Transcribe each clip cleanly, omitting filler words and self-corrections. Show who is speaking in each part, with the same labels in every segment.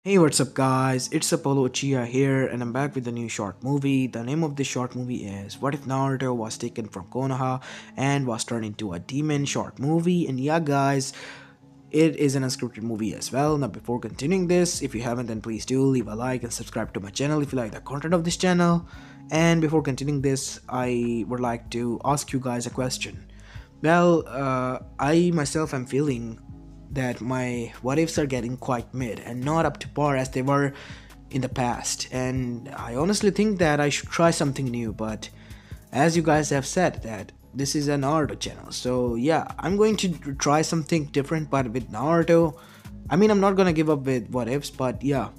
Speaker 1: Hey, what's up, guys? It's Apollo Uchiha here, and I'm back with a new short movie. The name of this short movie is What If Naruto Was Taken from Konoha and Was Turned into a Demon short movie. And yeah, guys, it is an unscripted movie as well. Now, before continuing this, if you haven't, then please do leave a like and subscribe to my channel if you like the content of this channel. And before continuing this, I would like to ask you guys a question. I myself am feeling that my what ifs are getting quite mid and not up to par as they were in the past. And I honestly think that I should try something new, but as you guys have said that this is an Naruto channel. So yeah, I'm going to try something different but with Naruto. I mean, I'm not gonna give up with what ifs, but yeah,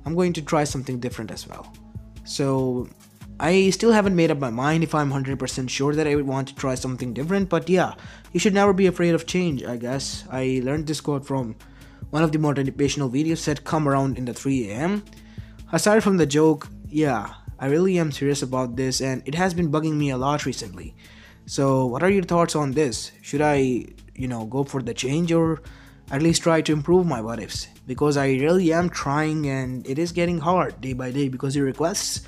Speaker 1: I'm going to try something different as well. So I still haven't made up my mind if I'm 100% sure that I would want to try something different, but yeah, you should never be afraid of change, I guess. I learned this quote from one of the motivational videos that come around in the 3 a.m. Aside from the joke, yeah, I really am serious about this and it has been bugging me a lot recently. So, what are your thoughts on this? Should I, go for the change or at least try to improve my what ifs? Because I really am trying and it is getting hard day by day because your requests,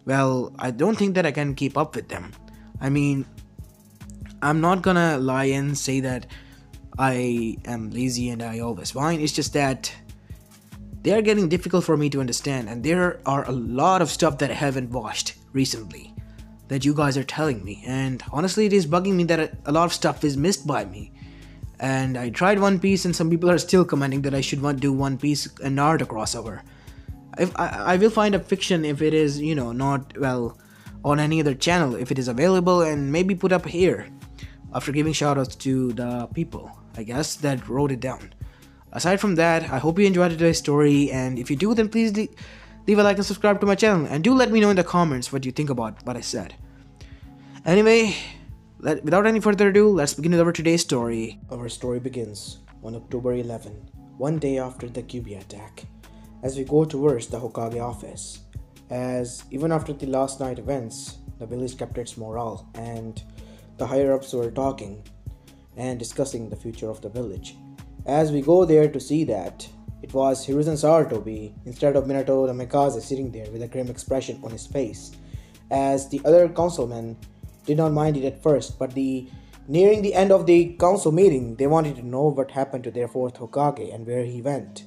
Speaker 1: well, I don't think that I can keep up with them. I mean, I'm not gonna lie and say that I am lazy and I always whine. It's just that they are getting difficult for me to understand, and there are a lot of stuff that I haven't watched recently that you guys are telling me. And honestly, it is bugging me that a lot of stuff is missed by me. And I tried One Piece, and some people are still commenting that I should want to do One Piece and Naruto crossover. If I will find a fiction if it is not well on any other channel if it is available and maybe put up here after giving shoutouts to the people I guess that wrote it down. Aside from that, I hope you enjoyed today's story, and if you do, then please leave a like and subscribe to my channel, and do let me know in the comments what you think about what I said. Anyway, without any further ado, let's begin with our today's story. Our story begins on October 11, one day after the Kyuubi attack, as we go towards the Hokage office. As even after the last night events, the village kept its morale, and the higher ups were talking and discussing the future of the village. As we go there to see that, it was Hiruzen Sarutobi instead of Minato the Mikaze sitting there with a grim expression on his face. As the other councilmen did not mind it at first, but nearing the end of the council meeting, they wanted to know what happened to their fourth Hokage and where he went,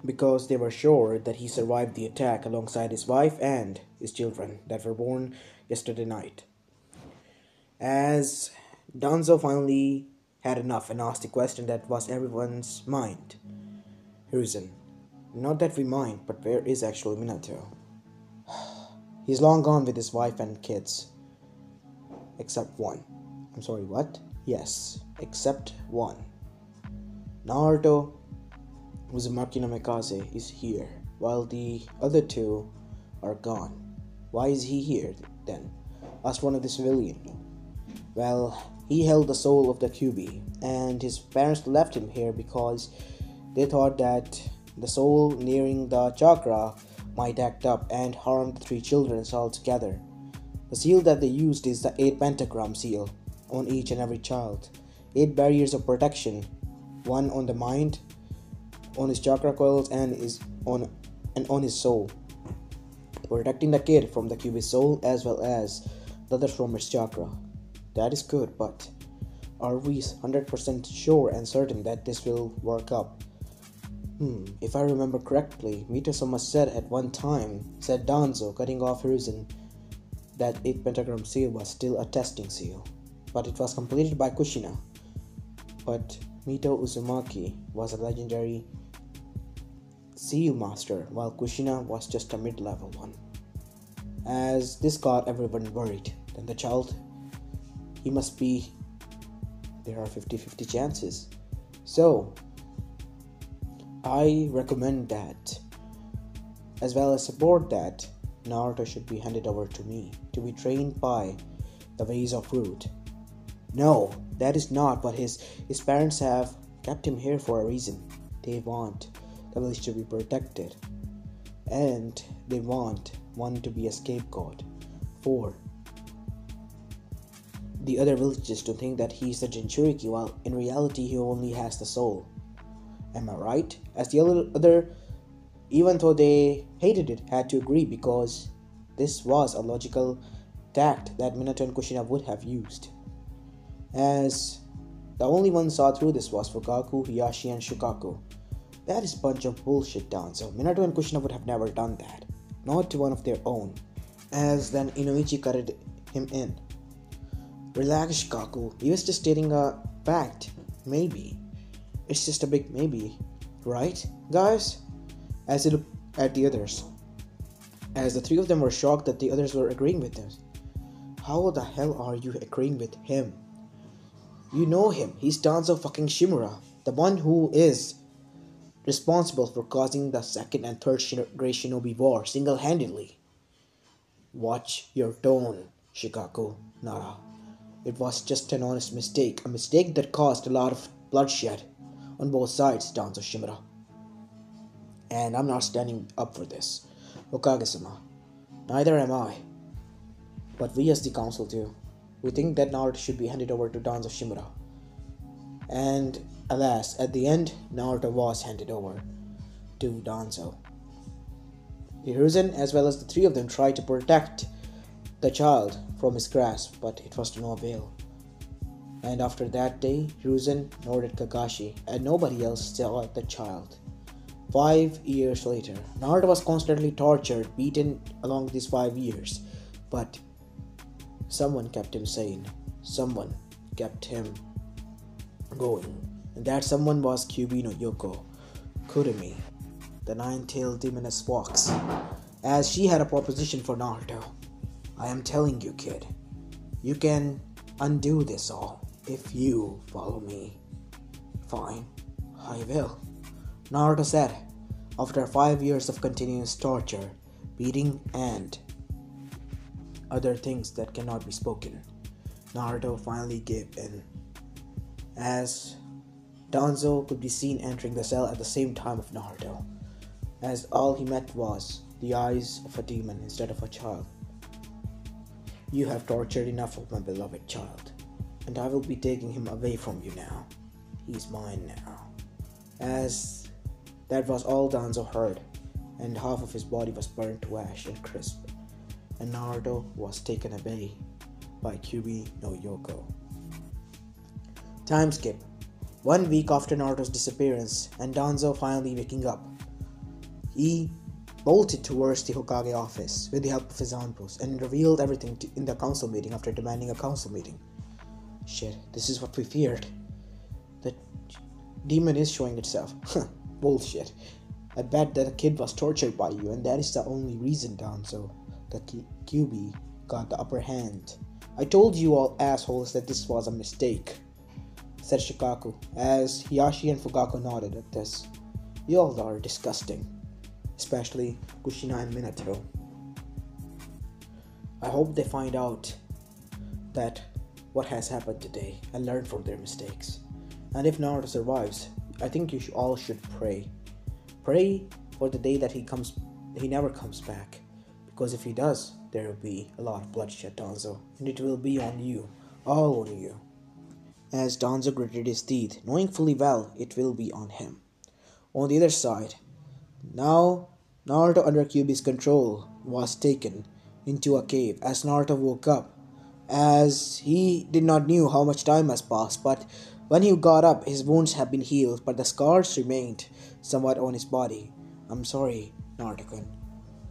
Speaker 1: because they were sure that he survived the attack alongside his wife and his children that were born yesterday night. As Danzo finally had enough and asked the question that was everyone's mind. Hiruzen, not that we mind, but where is actually Minato? He's long gone with his wife and kids. Except one. I'm sorry, what? Yes, except one. Naruto Uzumaki no Mikaze is here, while the other two are gone. Why is he here, then? Asked one of the civilians. Well, he held the soul of the Kyuubi, and his parents left him here because they thought that the soul nearing the chakra might act up and harm the three children altogether. The seal that they used is the 8 pentagram seal on each and every child. 8 barriers of protection, one on the mind, on his chakra coils, and on his soul, protecting the kid from the Kyuubi's soul as well as the others from his chakra. That is good, but are we 100% sure and certain that this will work out? If I remember correctly, Mito-sama said at one time, said Danzo, cutting off Hiruzen, that 8 pentagram seal was still a testing seal, but it was completed by Kushina. But Mito Uzumaki was a legendary seal master, while Kushina was just a mid-level one. As this got everyone worried, then the child, he must be, there are 50-50 chances. So, I recommend that, as well as support that, Naruto should be handed over to me, to be trained by the ways of Root. No, that is not what his parents have kept him here for a reason. They want the village to be protected, and they want one to be a scapegoat for the other villages to think that he's the Jinchuriki, while in reality he only has the soul. Am I right? As the other even though they hated it, had to agree because this was a logical tact that Minato and Kushina would have used. As the only one saw through this was Fukaku, Hiyashi, and Shukaku. That is a bunch of bullshit, Danzo. Minato and Kushina would have never done that. Not to one of their own. As then Inoichi cutted him in. Relax, Shukaku. He was just stating a fact. Maybe. It's just a big maybe. Right, guys? As he looked at the others. As the three of them were shocked that the others were agreeing with them. How the hell are you agreeing with him? You know him. He's Danzo fucking Shimura. The one who is responsible for causing the second and third Great Shinobi War single-handedly. Watch your tone, Shikaku, Nara. It was just an honest mistake. A mistake that caused a lot of bloodshed on both sides, Danzo Shimura. And I'm not standing up for this, Hokage-sama. Neither am I. But we as the council do. We think that Naruto should be handed over to Danzo Shimura. And alas, at the end, Naruto was handed over to Danzo. Hiruzen, as well as the three of them, tried to protect the child from his grasp, but it was to no avail. And after that day, Hiruzen nor did Kakashi, and nobody else saw the child. 5 years later, Naruto was constantly tortured, beaten along these 5 years, but someone kept him sane. Someone kept him going. And that someone was Kyuubi no Yoko, Kurumi, the nine-tailed demoness fox, as she had a proposition for Naruto. I am telling you, kid, you can undo this all if you follow me. Fine, I will, Naruto said, after 5 years of continuous torture, beating, and other things that cannot be spoken. Naruto finally gave in, as Danzo could be seen entering the cell at the same time of Naruto, as all he met was the eyes of a demon instead of a child. You have tortured enough of my beloved child, and I will be taking him away from you now. He's mine now. As that was all Danzo heard, and half of his body was burned to ash and crisp, and Naruto was taken away by Kyuubi no Yoko. Time skip. 1 week after Naruto's disappearance and Danzo finally waking up, he bolted towards the Hokage office with the help of his outpost and revealed everything in the council meeting after demanding a council meeting. Shit, this is what we feared. The demon is showing itself. Bullshit. I bet that a kid was tortured by you, and that is the only reason, Danzo, that Kyuubi got the upper hand. I told you all assholes that this was a mistake, said Shikaku, as Hiyashi and Fukaku nodded at this. You all are disgusting, especially Kushina and Minato. I hope they find out that what has happened today and learn from their mistakes. And if Naruto survives, I think you all should pray. Pray for the day that he never comes back. Because if he does, there will be a lot of bloodshed, Danzo. And it will be on you. All on you. As Danzo gritted his teeth, knowing fully well it will be on him. On the other side, now Naruto under Kyuubi's control was taken into a cave as Naruto woke up. As he did not know how much time has passed, but when he got up, his wounds had been healed, but the scars remained somewhat on his body. I'm sorry, Naruto-kun.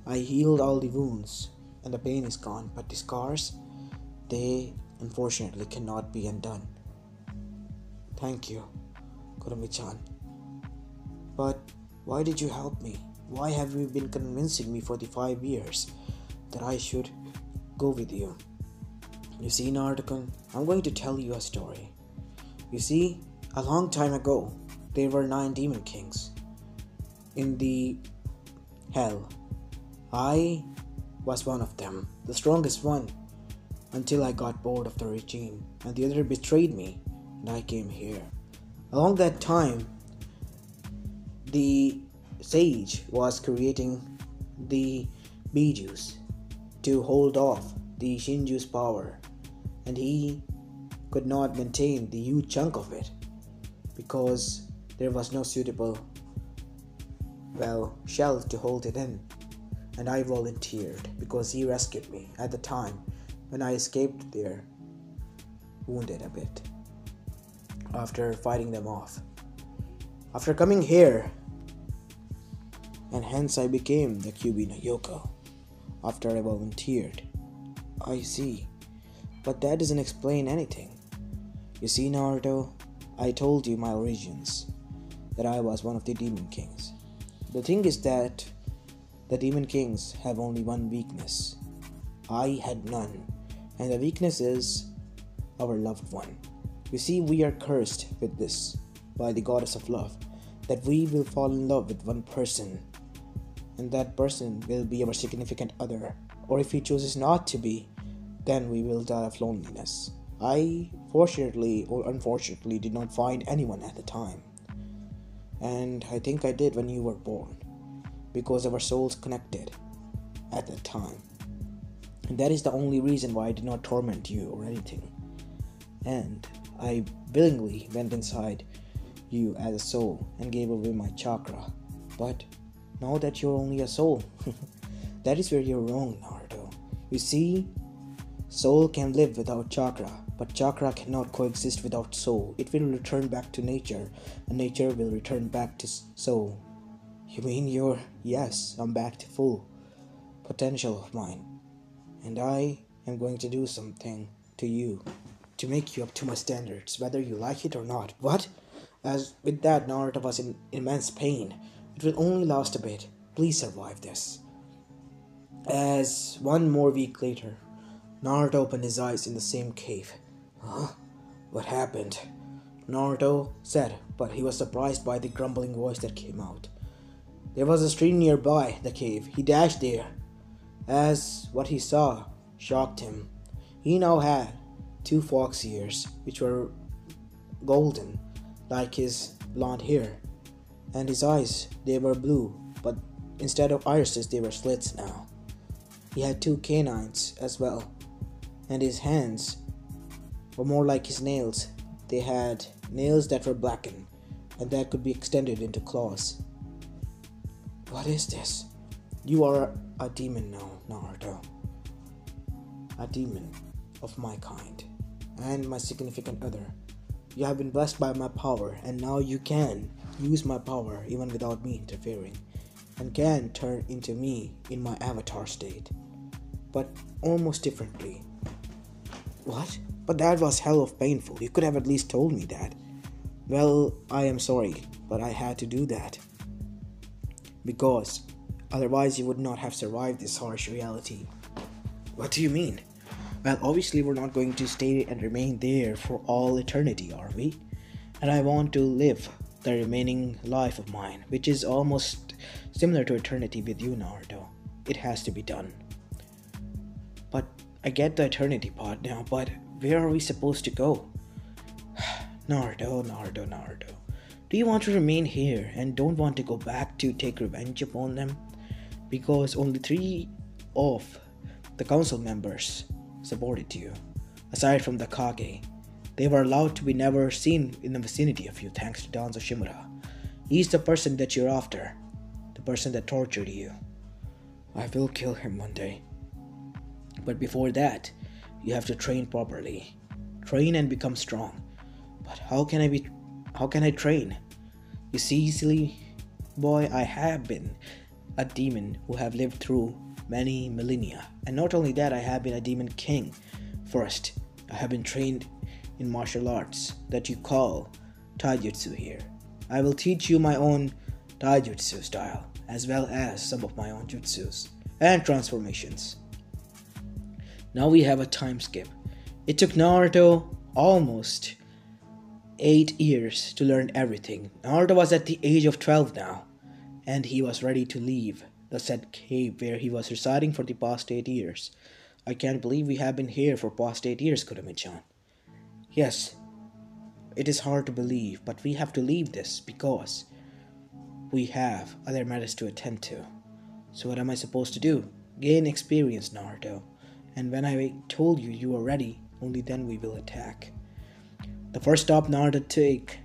Speaker 1: I healed all the wounds, and the pain is gone, but the scars, they unfortunately cannot be undone. Thank you, Kurumi-chan. But why did you help me? Why have you been convincing me for the 5 years that I should go with you? You see, Naruto-kun, I'm going to tell you a story. You see, a long time ago, there were 9 demon kings in the hell. I was one of them, the strongest one, until I got bored of the regime, and the other betrayed me, and I came here. Along that time, the sage was creating the Bijus to hold off the Shinju's power, and he could not maintain the huge chunk of it because there was no suitable well, shell to hold it in. And I volunteered because he rescued me at the time when I escaped there, wounded a bit, after fighting them off. After coming here, and hence I became the QB no Yoko after I volunteered. I see, but that doesn't explain anything. You see, Naruto, I told you my origins, that I was one of the Demon Kings. The thing is that the Demon Kings have only one weakness. I had none, and the weakness is our loved one. You see, we are cursed with this by the goddess of love, that we will fall in love with one person, and that person will be our significant other, or if he chooses not to be, then we will die of loneliness. I, fortunately or unfortunately, did not find anyone at the time, and I think I did when you were born, because our souls connected at that time, and that is the only reason why I did not torment you or anything. And I willingly went inside you as a soul and gave away my chakra. But now that you're only a soul, that is where you're wrong, Naruto. You see, soul can live without chakra, but chakra cannot coexist without soul. It will return back to nature, and nature will return back to soul. You mean yes, I'm back to full potential of mine, and I am going to do something to you to make you up to my standards, whether you like it or not. What? As with that, Naruto was in immense pain. It will only last a bit. Please survive this. As one more week later, Naruto opened his eyes in the same cave. Huh? What happened? Naruto said, but he was surprised by the grumbling voice that came out. There was a stream nearby the cave. He dashed there, as what he saw shocked him. He now had 2 fox ears, which were golden, like his blonde hair, and his eyes, they were blue, but instead of irises, they were slits now. He had 2 canines as well, and his hands were more like his nails. They had nails that were blackened, and that could be extended into claws. What is this? You are a demon now, Naruto. A demon of my kind, and my significant other. You have been blessed by my power, and now you can use my power even without me interfering, and can turn into me in my avatar state, but almost differently. What? But that was hell of painful. You could have at least told me that. Well, I am sorry, but I had to do that, because otherwise you would not have survived this harsh reality. What do you mean? Well, obviously we're not going to stay and remain there for all eternity, are we? And I want to live the remaining life of mine, which is almost similar to eternity with you, Naruto. It has to be done. But I get the eternity part now, but where are we supposed to go? Naruto. Do you want to remain here and don't want to go back to take revenge upon them? Because only 3 of the council members supported you. Aside from the Kage, they were allowed to be never seen in the vicinity of you thanks to Danzo Shimura. He's the person that you're after, the person that tortured you. I will kill him one day. But before that, you have to train properly. Train and become strong. But how can I train? You see, silly boy, I have been a demon who have lived through many millennia. And not only that, I have been a demon king. First, I have been trained in martial arts that you call taijutsu here. I will teach you my own taijutsu style, as well as some of my own jutsus and transformations. Now we have a time skip. It took Naruto almost 8 years to learn everything. Naruto was at the age of 12 now, and he was ready to leave the said cave where he was residing for the past 8 years. I can't believe we have been here for past 8 years, Kurumi-chan. Yes, it is hard to believe, but we have to leave this because we have other matters to attend to. So what am I supposed to do? Gain experience, Naruto. And when I told you you are ready, only then we will attack. The first stop Naruto took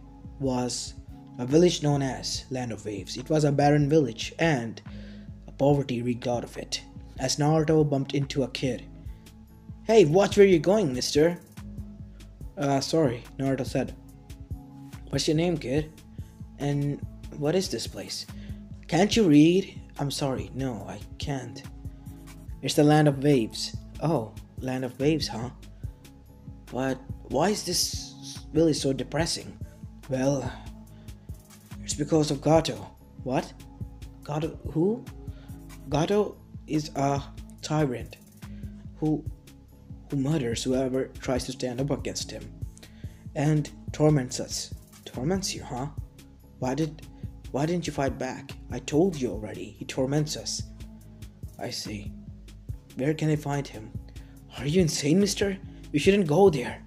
Speaker 1: was a village known as Land of Waves. It was a barren village and a poverty reeked out of it. As Naruto bumped into a kid. "Hey, watch where you're going, mister." Sorry, Naruto said. "What's your name, kid? And what is this place? Can't you read?" "I'm sorry, no, I can't." "It's the Land of Waves." "Oh, Land of Waves, huh? But why is this village so depressing?" "Well, it's because of Gato." "What? Gato who?" "Gato is a tyrant who murders whoever tries to stand up against him and torments us." "Torments you, huh? Why didn't you fight back?" "I told you already, he torments us." "I see. Where can I find him?" "Are you insane, mister? We shouldn't go there.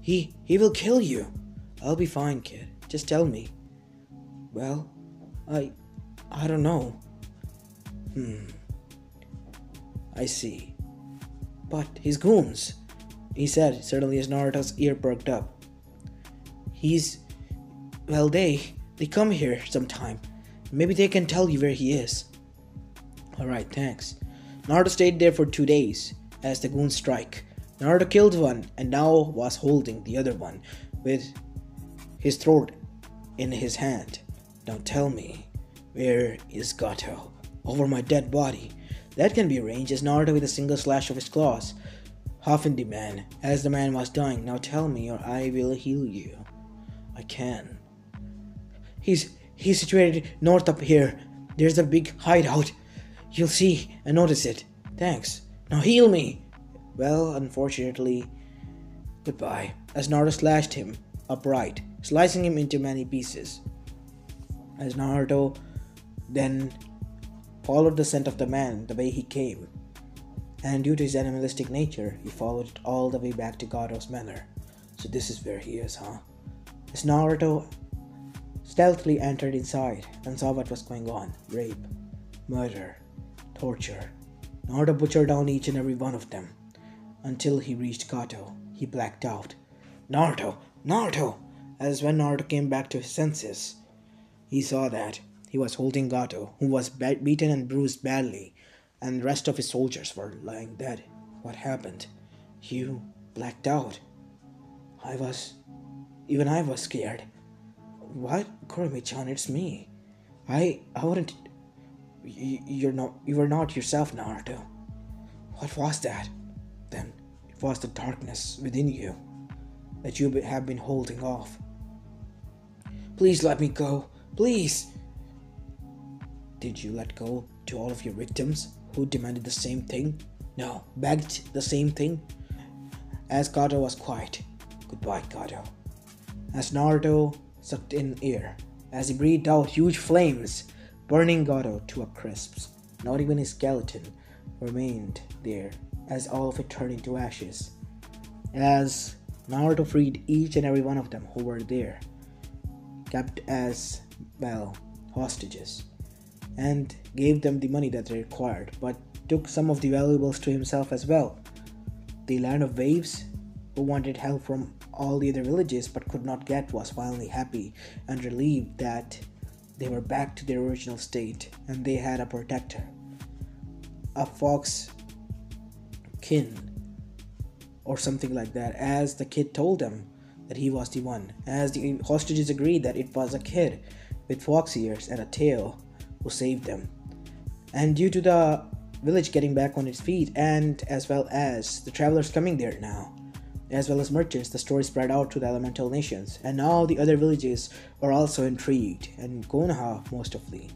Speaker 1: He will kill you." "I'll be fine, kid. Just tell me." "Well, I don't know." "I see. But his goons," he said suddenly as Naruto's ear perked up. Well, they come here sometime. Maybe they can tell you where he is." "Alright, thanks." Naruto stayed there for 2 days as the goons strike. Naruto killed one and now was holding the other one with his throat in his hand. "Now tell me, where is Gato?" "Over my dead body." "That can be arranged," as Naruto with a single slash of his claws half-in the man as the man was dying. "Now tell me or I will heal you." "I can." He's situated north up here. There's a big hideout. You'll see and notice it." "Thanks. Now heal me." "Well, unfortunately, goodbye." As Naruto slashed him upright, slicing him into many pieces. As Naruto then followed the scent of the man the way he came, and due to his animalistic nature, he followed it all the way back to Gato's manor. "So this is where he is, huh?" As Naruto stealthily entered inside and saw what was going on. Rape, murder, torture. Naruto butchered down each and every one of them until he reached Gato. He blacked out. "Naruto! Naruto!" As when Naruto came back to his senses, he saw that he was holding Gato, who was beaten and bruised badly, and the rest of his soldiers were lying dead. "What happened?" "You blacked out." Even I was scared." "What? Kurumi-chan, it's me. I wouldn't... You were not yourself, Naruto." "What was that?" "Then it was the darkness within you that you have been holding off." "Please let me go. Please." "Did you let go to all of your victims who demanded the same thing?" "No, begged the same thing." As Gato was quiet. "Goodbye, Gato." As Naruto sucked in air, as he breathed out huge flames, burning Gato to a crisp. Not even his skeleton remained there, as all of it turned into ashes. As Naruto freed each and every one of them who were there, kept as, hostages, and gave them the money that they required, but took some of the valuables to himself as well. The Land of Waves, who wanted help from all the other villages but could not get, was finally happy and relieved that they were back to their original state and they had a protector, a fox kin or something like that, as the kid told them that he was the one, as the hostages agreed that it was a kid with fox ears and a tail who saved them. And due to the village getting back on its feet, and as well as the travelers coming there now, as well as merchants, the story spread out to the elemental nations, and now the other villages were also intrigued, and Konoha mostly,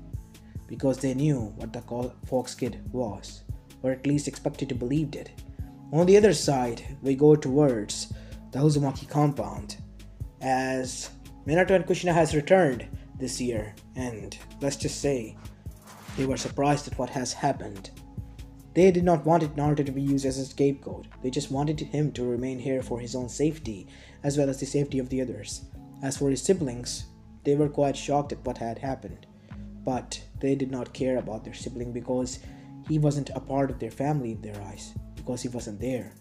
Speaker 1: because they knew what the fox kid was, or at least expected to believe it. On the other side, we go towards the Uzumaki compound, as Minato and Kushina has returned this year, and let's just say they were surprised at what has happened. They did not want Naruto to be used as a scapegoat. They just wanted him to remain here for his own safety, as well as the safety of the others. As for his siblings, they were quite shocked at what had happened, but they did not care about their sibling because he wasn't a part of their family in their eyes, because he wasn't there.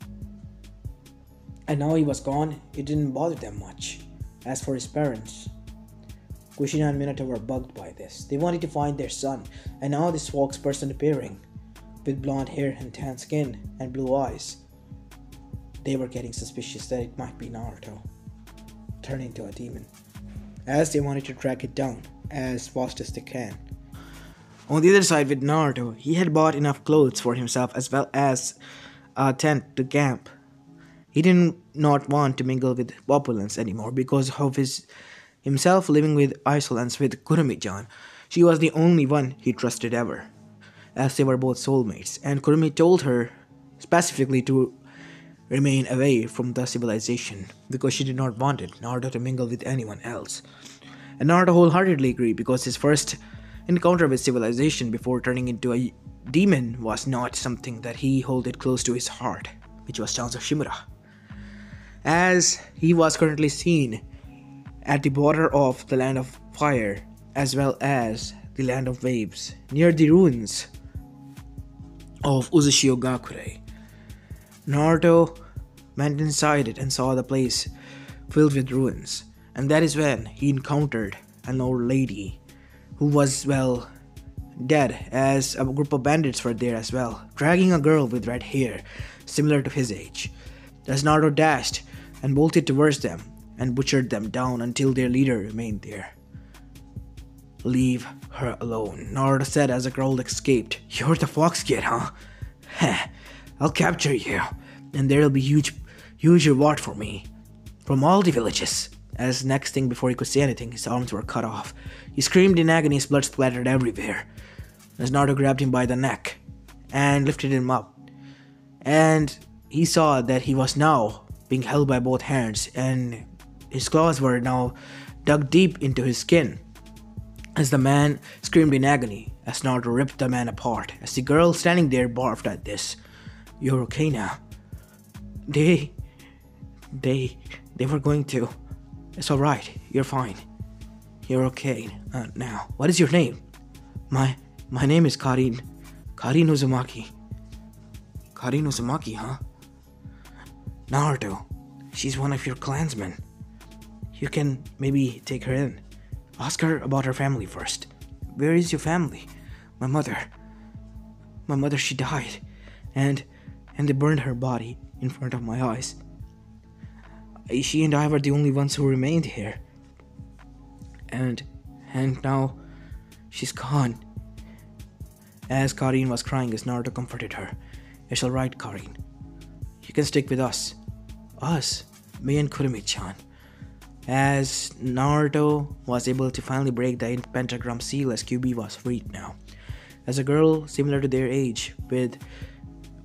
Speaker 1: And now he was gone, it didn't bother them much. As for his parents, Kushina and Minato were bugged by this. They wanted to find their son, and now this fox person appearing, with blonde hair and tan skin and blue eyes. They were getting suspicious that it might be Naruto, turned into a demon, as they wanted to track it down as fast as they can. On the other side with Naruto, he had bought enough clothes for himself as well as a tent to camp. He did not want to mingle with opulence anymore because of himself living with isolance with Kurumi-chan. She was the only one he trusted ever, as they were both soulmates, and Kurumi told her specifically to remain away from the civilization because she did not want Naruto to mingle with anyone else. And Naruto wholeheartedly agreed because his first encounter with civilization before turning into a demon was not something that he held close to his heart, which was towns of Shimura. As he was currently seen at the border of the land of fire as well as the land of waves, near the ruins of Uchiha. Naruto went inside it and saw the place filled with ruins, and that is when he encountered an old lady who was, well, dead, as a group of bandits were there as well, dragging a girl with red hair similar to his age. As Naruto dashed and bolted towards them and butchered them down until their leader remained there. "Leave her alone," Naruto said as the girl escaped. "You're the fox kid, huh? Heh, I'll capture you, and there'll be huge reward for me from all the villages." As next thing before he could say anything, his arms were cut off. He screamed in agony, his blood splattered everywhere. As Naruto grabbed him by the neck and lifted him up, and he saw that he was now being held by both hands, and his claws were now dug deep into his skin. As the man screamed in agony, as Naruto ripped the man apart, as the girl standing there barfed at this. "You're okay now. They were going to. It's alright, you're fine. You're okay now. What is your name?" My name is Karin. Karin Uzumaki." "Karin Uzumaki, huh? Naruto, she's one of your clansmen. You can maybe take her in. Ask her about her family first." "Where is your family?" My mother, she died, and they burned her body in front of my eyes. She and I were the only ones who remained here. And now she's gone." As Karin was crying, as Naruto comforted her. "It's alright, Karin. You can stick with us. Us? Me and Kurumi-chan." As Naruto was able to finally break the pentagram seal, as QB was freed now. As a girl similar to their age, with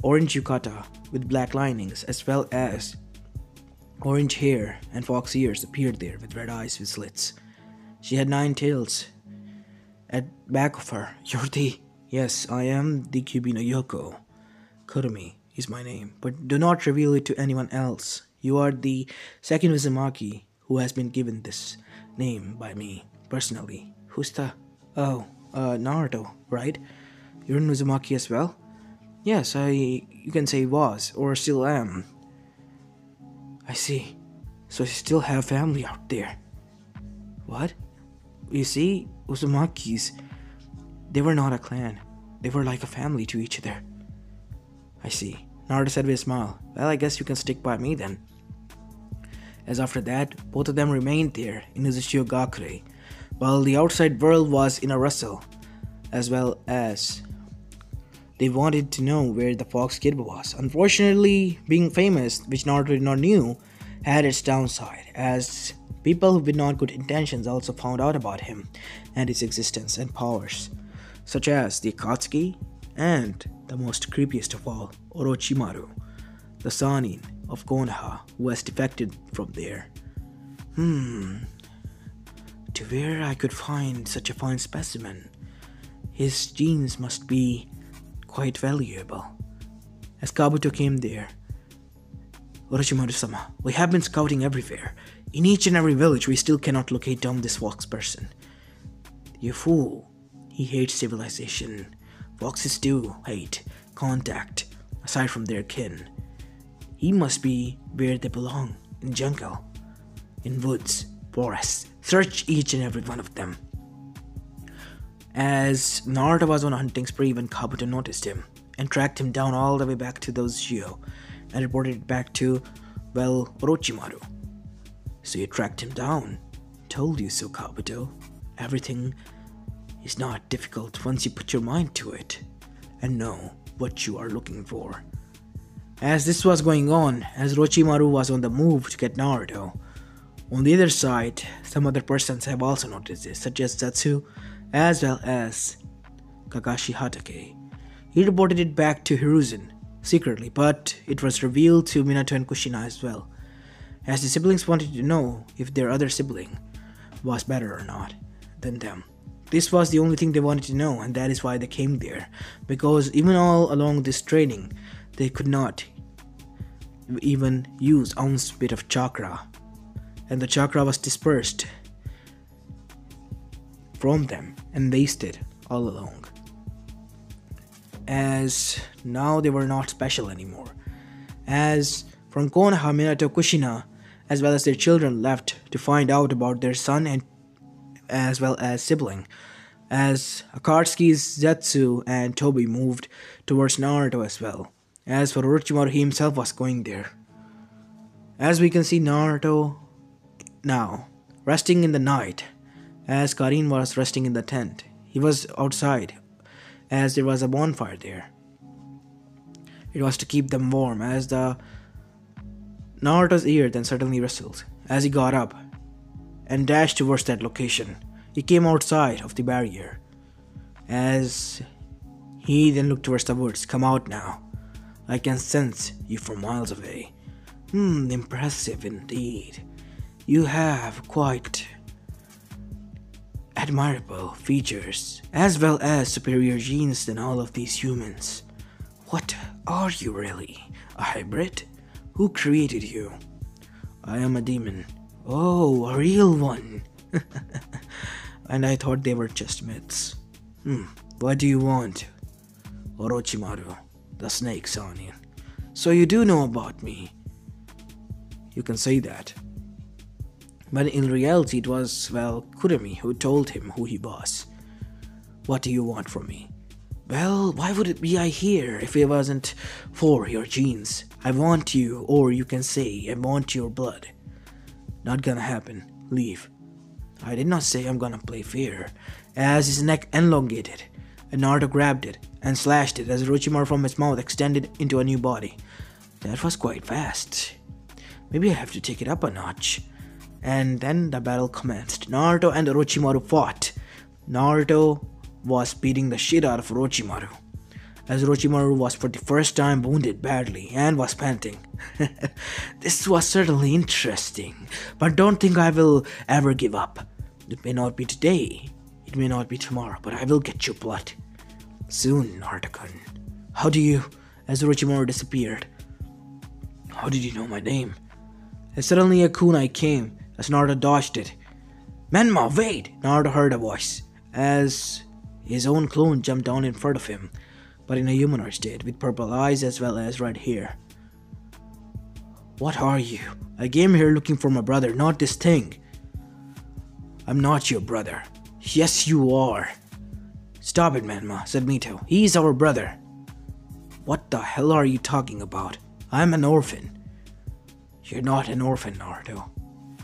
Speaker 1: orange yukata with black linings, as well as orange hair and fox ears, appeared there with red eyes with slits. She had 9 tails at back of her. Yes, I am the QB no Yoko. Kurumi is my name, but do not reveal it to anyone else. You are the second Uzumaki who has been given this name by me, personally." "Who's the... Oh, Naruto, right? You're an Uzumaki as well?" "Yes, you can say was, or still am." "I see. So you still have family out there." "What?" "You see, Uzumakis, they were not a clan. They were like a family to each other." "I see," Naruto said with a smile. "Well, I guess you can stick by me then." As after that, both of them remained there in Uchiha, while the outside world was in a rustle, as well as they wanted to know where the fox kid was. Unfortunately, being famous, which Naruto did not knew, had its downside, as people with not good intentions also found out about him and his existence and powers, such as the Akatsuki and the most creepiest of all, Orochimaru, the Sannin of Konoha, who has defected from there. To where I could find such a fine specimen. His genes must be quite valuable. As Kabuto came there, "Orochimaru-sama, we have been scouting everywhere. In each and every village, we still cannot locate down this fox person. You fool. He hates civilization. Foxes do hate contact, aside from their kin. He must be where they belong, in jungle, in woods, forests, Search each and every one of them. As Naruto was on a hunting spree when Kabuto noticed him and tracked him down all the way back to those Uchiha and reported it back to, well, Orochimaru. So you tracked him down. Told you so, Kabuto. Everything is not difficult once you put your mind to it and know what you are looking for. As this was going on, as Orochimaru was on the move to get Naruto, on the other side, some other persons have also noticed this, such as Zetsu, as well as Kakashi Hatake. He reported it back to Hiruzen secretly, but it was revealed to Minato and Kushina as well, as the siblings wanted to know if their other sibling was better or not than them. This was the only thing they wanted to know, and that is why they came there, because even all along this training, they could not even use ounce bit of chakra, and the chakra was dispersed from them and wasted all along. As now they were not special anymore. As from Konoha, Minato, Kushina, as well as their children left to find out about their son and as well as sibling. As Akatsuki's Zetsu and Tobi moved towards Naruto as well. As for Orochimaru, he himself was going there. As we can see Naruto now resting in the night, as Karin was resting in the tent. He was outside, as there was a bonfire there. It was to keep them warm, as the Naruto's ear then suddenly rustled, as he got up and dashed towards that location. He came outside of the barrier, as he then looked towards the woods. Come out now. I can sense you from miles away. Impressive indeed. You have quite admirable features, as well as superior genes than all of these humans. What are you really? A hybrid? Who created you? I am a demon. Oh, a real one. And I thought they were just myths. What do you want? Orochimaru, the snake Sanin. So you do know about me. You can say that. But in reality it was, well, Kurumi who told him who he was. What do you want from me? Well, why would it be I here if it wasn't for your genes? I want you, or you can say I want your blood. Not gonna happen. Leave. I did not say I'm gonna play fair. As his neck elongated, and Naruto grabbed it and slashed it as Orochimaru from his mouth extended into a new body. That was quite fast. Maybe I have to take it up a notch. And then the battle commenced. Naruto and Orochimaru fought. Naruto was beating the shit out of Orochimaru, as Orochimaru was for the first time wounded badly and was panting. This was certainly interesting, but don't think I will ever give up. It may not be today, it may not be tomorrow, but I will get your blood. Soon, Naruto-kun. How do you... As Orochimaru disappeared. How did you know my name? As suddenly a kunai came, as Naruto dodged it. Menma, wait! Naruto heard a voice, as his own clone jumped down in front of him, but in a humanoid state, with purple eyes as well as red hair. What are you? I came here looking for my brother, not this thing. I'm not your brother. Yes, you are. Stop it, Menma, said Mito. He's our brother. What the hell are you talking about? I'm an orphan. You're not an orphan, Naruto,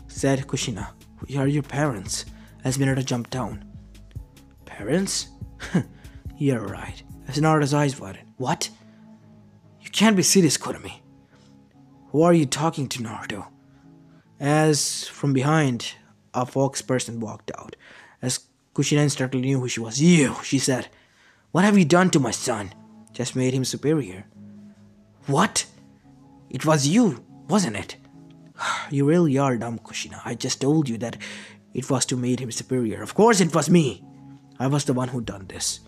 Speaker 1: said Kushina. We are your parents, as Minato jumped down. Parents? You're right, as Naruto's eyes widened. What? You can't be serious, Kurumi. Who are you talking to, Naruto? As from behind, a fox person walked out. As Kushina instantly knew who she was. You, she said. What have you done to my son? Just made him superior. What? It was you, wasn't it? You really are dumb, Kushina. I just told you that it was to make him superior. Of course it was me. I was the one who done this.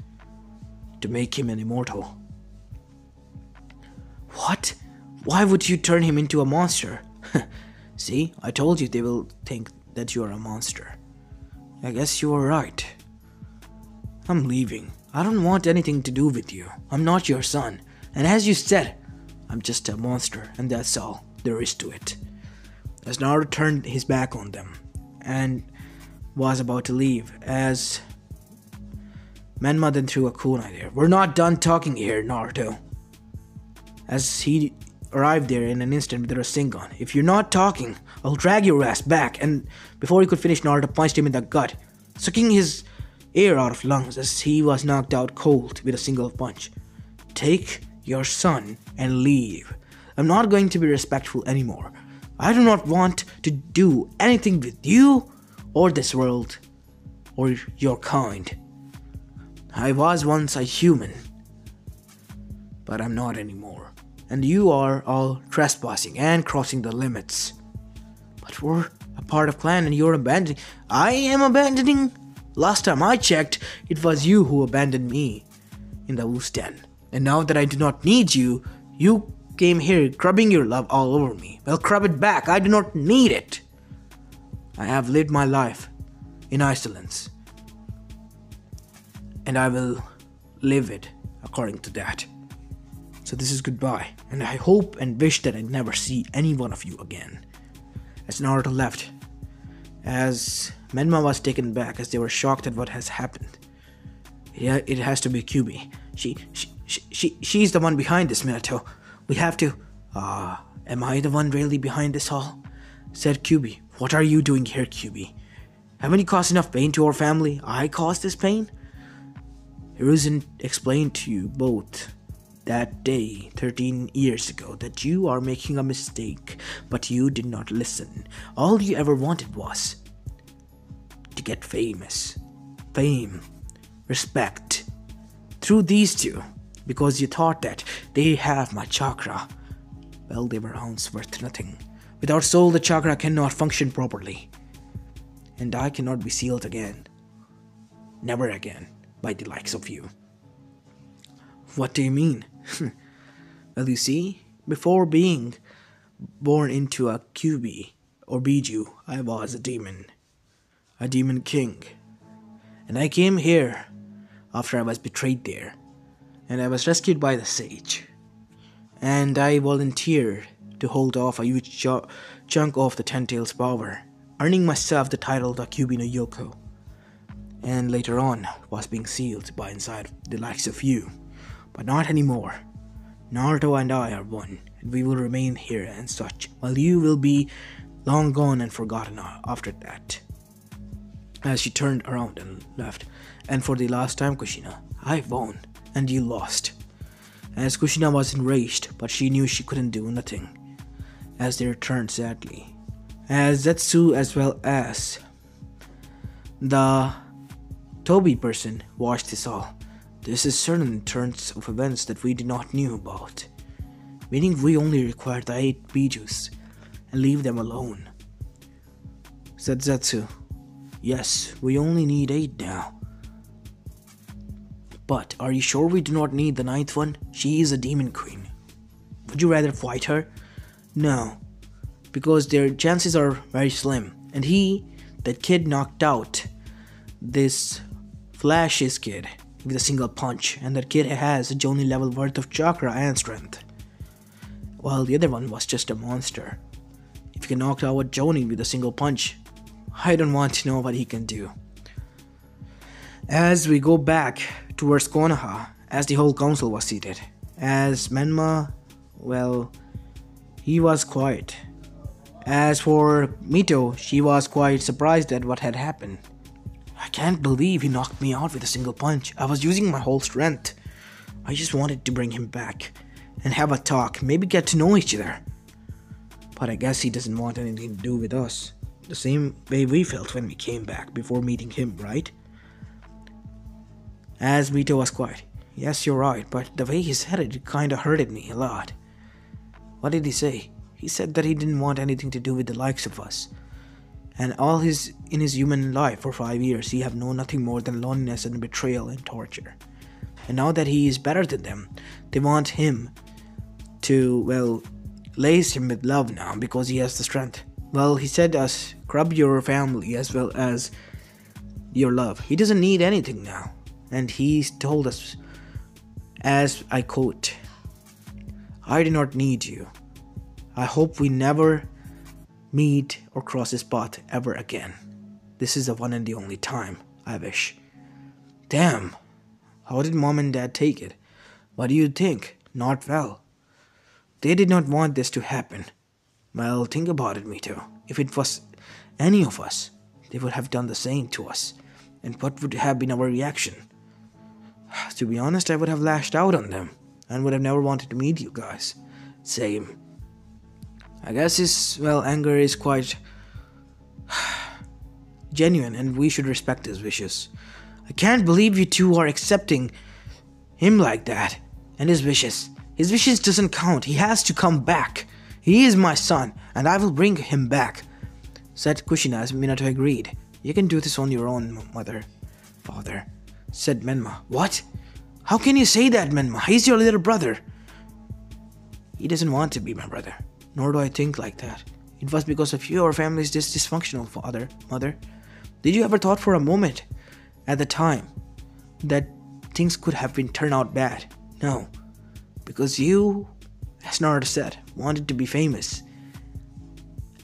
Speaker 1: To make him an immortal. What? Why would you turn him into a monster? See, I told you they will think that you are a monster. I guess you are right. I'm leaving. I don't want anything to do with you. I'm not your son. And as you said, I'm just a monster, and that's all there is to it. As Naruto turned his back on them, and was about to leave as Menma then threw a kunai there. "We're not done talking here, Naruto." As he arrived there in an instant with a Rasengan. "If you're not talking, I'll drag your ass back." And before he could finish, Naruto punched him in the gut, sucking his air out of lungs as he was knocked out cold with a single punch. "Take your son and leave. I'm not going to be respectful anymore. I do not want to do anything with you or this world or your kind. I was once a human, but I'm not anymore. And you are all trespassing and crossing the limits. But we're a part of clan and you're abandoning." "I am abandoning? Last time I checked, it was you who abandoned me in the Woos Den. And now that I do not need you, you came here crubbing your love all over me. Well, crub it back. I do not need it. I have lived my life in isolence, and I will live it according to that. So this is goodbye, and I hope and wish that I never see any one of you again." As Naruto left, as Menma was taken back as they were shocked at what has happened. It has to be Kyuubi. She's the one behind this, Minato. We have to... am I the one really behind this all? Said Kyuubi. "What are you doing here, Kyuubi? Haven't you caused enough pain to our family? I caused this pain?" "Hiruzen explained to you both that day 13 years ago that you are making a mistake, but you did not listen. All you ever wanted was to get famous. Fame, respect, through these two, because you thought that they have my chakra. Well, they were ounce worth nothing. Without soul, the chakra cannot function properly. And I cannot be sealed again. Never again, by the likes of you." "What do you mean?" "Well, you see, before being born into a Kyuubi or Biju, I was a demon king. And I came here after I was betrayed there, and I was rescued by the sage. And I volunteered to hold off a huge chunk of the Ten Tails power, earning myself the title the Kyuubi no Yoko. And later on was being sealed by inside the likes of you. But not anymore. Naruto and I are one, and we will remain here and such, while you will be long gone and forgotten after that." As she turned around and left. "And for the last time, Kushina, I won, and you lost." As Kushina was enraged, but she knew she couldn't do nothing, as they returned sadly. As Zetsu as well as the Toby person watched this all. This is certain turns of events that we did not knew about. Meaning we only required the 8 Bijus and leave them alone. Said Zetsu. "Yes, we only need 8 now. But are you sure we do not need the 9th one? She is a demon queen. Would you rather fight her?" "No, because their chances are very slim. And that kid knocked out this Flash's kid with a single punch, and that kid has a Johnny level worth of chakra and strength. While the other one was just a monster. If he can knock out Johnny with a single punch, I don't want to know what he can do." As we go back towards Konoha, as the whole council was seated, as Menma, well, he was quiet. As for Mito, she was quite surprised at what had happened. "I can't believe he knocked me out with a single punch. I was using my whole strength. I just wanted to bring him back and have a talk, maybe get to know each other. But I guess he doesn't want anything to do with us. The same way we felt when we came back before meeting him, right?" As Mito was quiet. "Yes, you're right, but the way he said it kinda hurted me a lot." "What did he say?" "He said that he didn't want anything to do with the likes of us. And in his human life for 5 years, he have known nothing more than loneliness and betrayal and torture. And now that he is better than them, they want him to, well, lace him with love now because he has the strength. Well, he said us, crub your family as well as your love. He doesn't need anything now. And he told us, as I quote, I do not need you. I hope we never meet or cross this path ever again. This is the one and the only time, I wish. Damn, how did mom and dad take it? What do you think? Not well. They did not want this to happen. Well, think about it, Mito. If it was any of us, they would have done the same to us. And what would have been our reaction? To be honest, I would have lashed out on them and would have never wanted to meet you guys. Same. I guess his, anger is quite genuine and we should respect his wishes. I can't believe you two are accepting him like that. And his wishes. His wishes doesn't count. He has to come back. He is my son and I will bring him back, said Kushina as Minato agreed. You can do this on your own, father, said Menma. What? How can you say that, Menma? He's your little brother. He doesn't want to be my brother, nor do I think like that. It was because of you our family is this dysfunctional, father, mother. Did you ever thought for a moment at the time that things could have been turned out bad? No, because you, as Naruto said, wanted to be famous,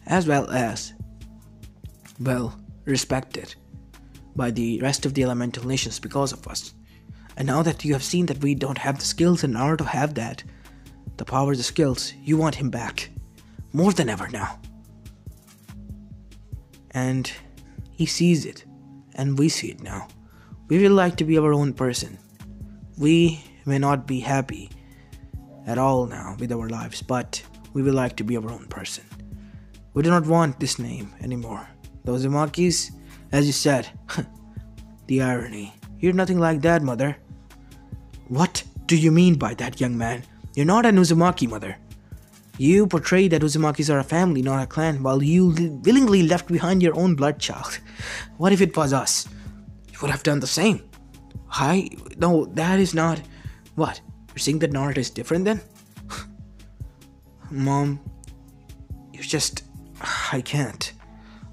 Speaker 1: as well as, respected by the rest of the elemental nations because of us. And now that you have seen that we don't have the skills and Naruto have that, the power, the skills, you want him back. More than ever now. And he sees it. And we see it now. We would like to be our own person. We may not be happy at all now with our lives, but we would like to be our own person. We do not want this name anymore. Those Umakis, as you said, the irony. You're nothing like that, mother. What do you mean by that, young man? You're not an Uzumaki, mother. You portray that Uzumakis are a family, not a clan, while you willingly left behind your own blood child. What if it was us? You would have done the same. No, that is not... What? You're saying that Naruto is different then? Mom, you just... I can't.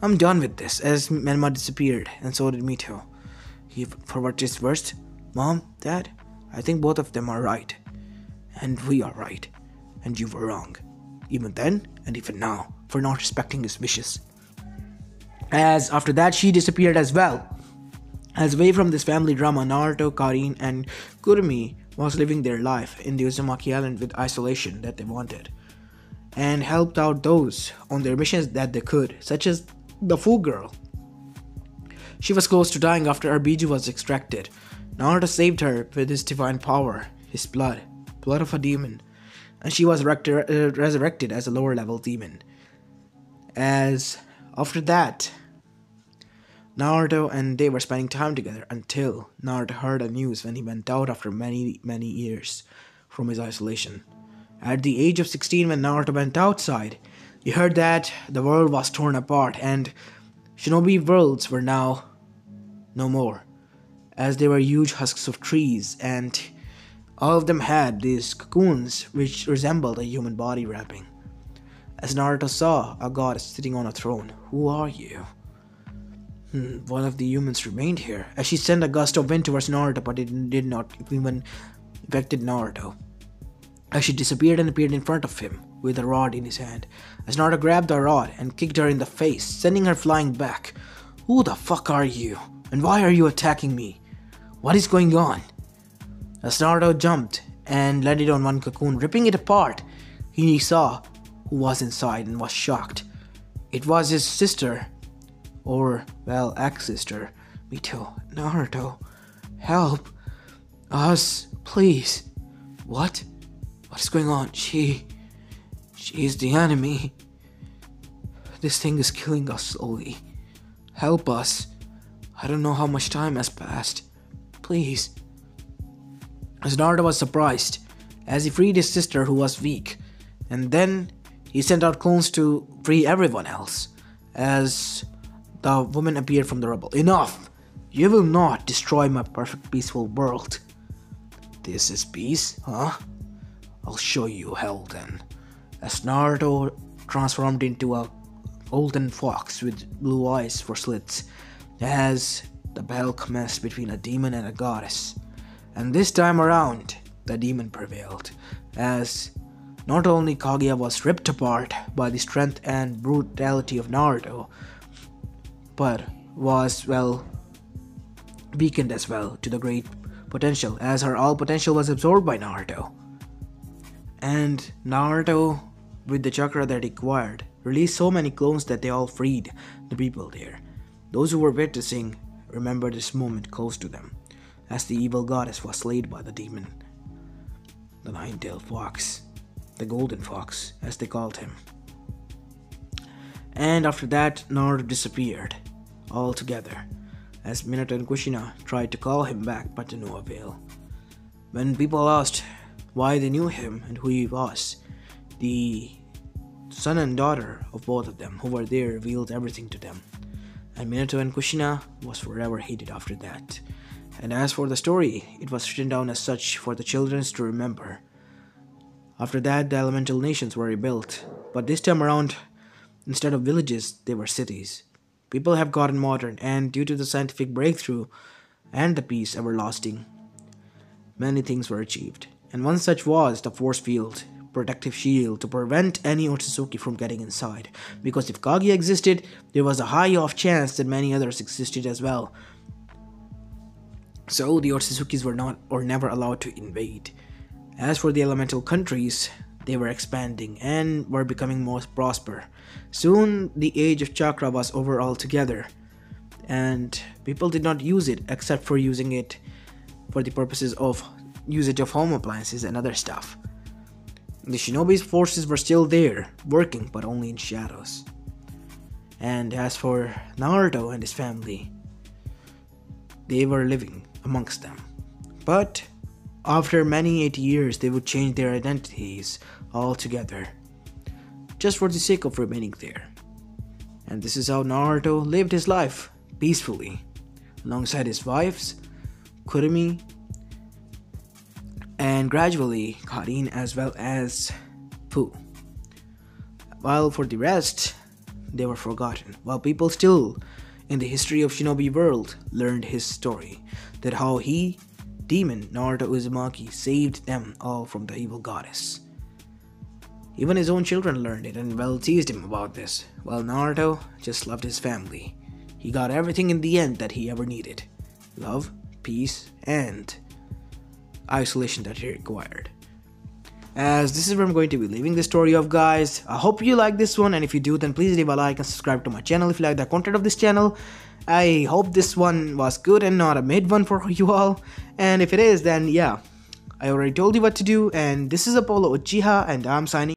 Speaker 1: I'm done with this, as Menma disappeared, and so did Mito. For what is worst, Mom, Dad, I think both of them are right. And we are right. And you were wrong. Even then, and even now, for not respecting his wishes. As after that, she disappeared as well. As away from this family drama, Naruto, Karin, and Kurumi was living their life in the Uzumaki Island with isolation that they wanted. And helped out those on their missions that they could, such as the Fu girl. She was close to dying after her Biju was extracted. Naruto saved her with his divine power, his blood of a demon, and she was resurrected as a lower level demon. As after that, Naruto and they were spending time together until Naruto heard the news when he went out after many years from his isolation. At the age of 16, when Naruto went outside, he heard that the world was torn apart and shinobi worlds were now no more, as they were huge husks of trees, and all of them had these cocoons which resembled a human body wrapping. As Naruto saw a goddess sitting on a throne. Who are you? One of the humans remained here, as she sent a gust of wind towards Naruto, but it did not even affect Naruto. As she disappeared and appeared in front of him, with a rod in his hand, as Naruto grabbed the rod and kicked her in the face, sending her flying back. Who the fuck are you? And why are you attacking me? What is going on? As Naruto jumped and landed on one cocoon, ripping it apart, he saw who was inside and was shocked. It was his sister, or, ex-sister, Mito. Naruto, help us, please. What? What is going on? She is the enemy. This thing is killing us slowly. Help us. I don't know how much time has passed. Please. As Naruto was surprised, as he freed his sister who was weak, and then he sent out clones to free everyone else, as the woman appeared from the rubble. Enough! You will not destroy my perfect peaceful world. This is peace, huh? I'll show you hell then. As Naruto transformed into a golden fox with blue eyes for slits, as the battle commenced between a demon and a goddess. And this time around, the demon prevailed, as not only Kaguya was ripped apart by the strength and brutality of Naruto, but was, well, weakened as well to the great potential, as her all potential was absorbed by Naruto. And Naruto, with the chakra that he acquired, released so many clones that they all freed the people there. Those who were witnessing remember this moment close to them, as the evil goddess was slayed by the demon, the nine-tailed fox, the golden fox, as they called him. And after that, Naruto disappeared altogether, as Minato and Kushina tried to call him back, but to no avail. When people asked why they knew him and who he was, the son and daughter of both of them who were there revealed everything to them, and Minato and Kushina was forever hated after that. And as for the story, it was written down as such for the children to remember. After that, the elemental nations were rebuilt, but this time around, instead of villages, they were cities. People have gotten modern, and due to the scientific breakthrough and the peace everlasting, many things were achieved. And one such was the force field, protective shield to prevent any Otsutsuki from getting inside. Because if Kaguya existed, there was a high off chance that many others existed as well. So the Otsutsukis were not or never allowed to invade. As for the elemental countries, they were expanding and were becoming more prosperous. Soon the age of chakra was over altogether, and people did not use it except for using it for the purposes of usage of home appliances and other stuff. The shinobi's forces were still there, working, but only in shadows. And as for Naruto and his family, they were living amongst them. But after many 80 years, they would change their identities altogether, just for the sake of remaining there. And this is how Naruto lived his life peacefully, alongside his wives, Kurumi, and gradually Karin as well as Fu. While for the rest, they were forgotten, while people still in the history of Shinobi world learned his story, that how he, demon Naruto Uzumaki, saved them all from the evil goddess. Even his own children learned it and well teased him about this, while Naruto just loved his family. He got everything in the end that he ever needed: love, peace, and isolation that he required. As this is where I'm going to be leaving this story off, guys. I hope you like this one, and if you do, then please leave a like and subscribe to my channel if you like the content of this channel. I hope this one was good and not a mid one for you all, and if it is, then yeah, I already told you what to do. And this is Apollo Uchiha, and I'm signing